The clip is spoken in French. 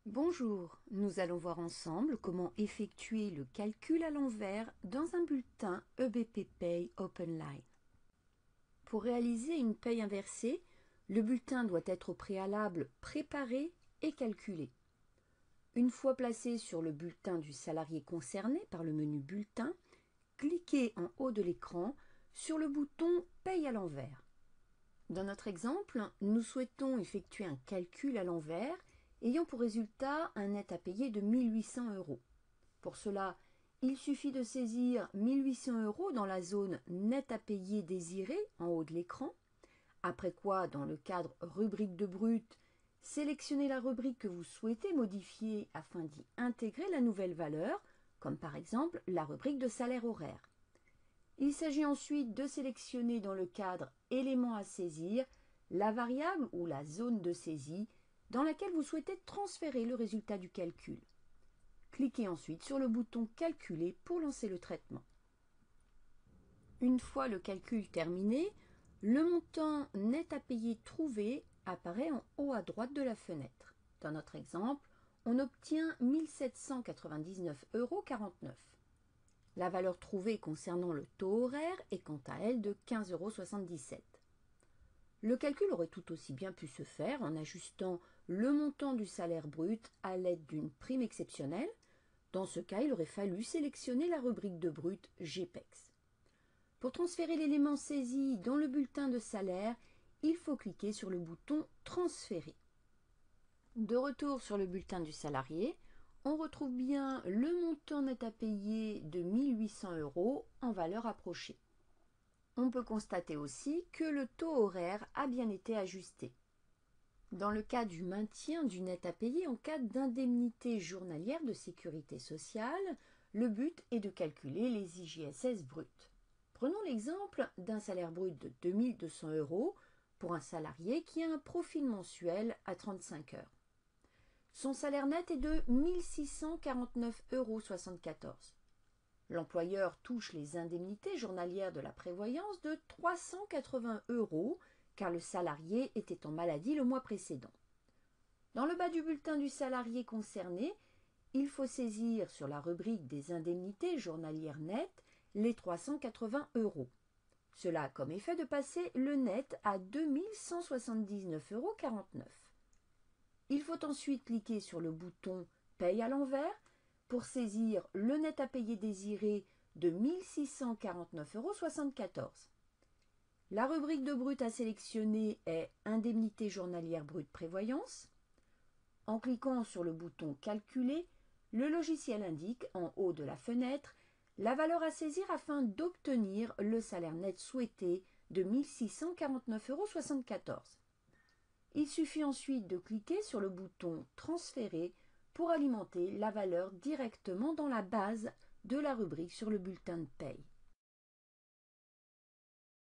Bonjour, nous allons voir ensemble comment effectuer le calcul à l'envers dans un bulletin EBP Pay Open Line. Pour réaliser une paye inversée, le bulletin doit être au préalable préparé et calculé. Une fois placé sur le bulletin du salarié concerné par le menu Bulletin, cliquez en haut de l'écran sur le bouton Paye à l'envers. Dans notre exemple, nous souhaitons effectuer un calcul à l'envers ayant pour résultat un net à payer de 1 800 €. Pour cela, il suffit de saisir 1 800 € dans la zone net à payer désirée en haut de l'écran, après quoi, dans le cadre rubrique de brut, sélectionnez la rubrique que vous souhaitez modifier afin d'y intégrer la nouvelle valeur, comme par exemple la rubrique de salaire horaire. Il s'agit ensuite de sélectionner dans le cadre éléments à saisir la variable ou la zone de saisie dans laquelle vous souhaitez transférer le résultat du calcul. Cliquez ensuite sur le bouton Calculer pour lancer le traitement. Une fois le calcul terminé, le montant net à payer trouvé apparaît en haut à droite de la fenêtre. Dans notre exemple, on obtient 1 799,49 €. La valeur trouvée concernant le taux horaire est quant à elle de 15,77 €. Le calcul aurait tout aussi bien pu se faire en ajustant le montant du salaire brut à l'aide d'une prime exceptionnelle. Dans ce cas, il aurait fallu sélectionner la rubrique de brut GPEX. Pour transférer l'élément saisi dans le bulletin de salaire, il faut cliquer sur le bouton Transférer. De retour sur le bulletin du salarié, on retrouve bien le montant net à payer de 1 800 € en valeur approchée. On peut constater aussi que le taux horaire a bien été ajusté. Dans le cas du maintien du net à payer en cas d'indemnité journalière de sécurité sociale, le but est de calculer les IJSS bruts. Prenons l'exemple d'un salaire brut de 2 200 € pour un salarié qui a un profil mensuel à 35 heures. Son salaire net est de 1 649,74 €. L'employeur touche les indemnités journalières de la prévoyance de 380 € car le salarié était en maladie le mois précédent. Dans le bas du bulletin du salarié concerné, il faut saisir sur la rubrique des indemnités journalières nettes les 380 €. Cela a comme effet de passer le net à 2 179,49 €. Il faut ensuite cliquer sur le bouton Paye à l'envers pour saisir le net à payer désiré de 1 649,74 €. La rubrique de brut à sélectionner est Indemnité journalière brute prévoyance. En cliquant sur le bouton Calculer, le logiciel indique en haut de la fenêtre la valeur à saisir afin d'obtenir le salaire net souhaité de 1 649,74 €. Il suffit ensuite de cliquer sur le bouton Transférer pour alimenter la valeur directement dans la base de la rubrique sur le bulletin de paye.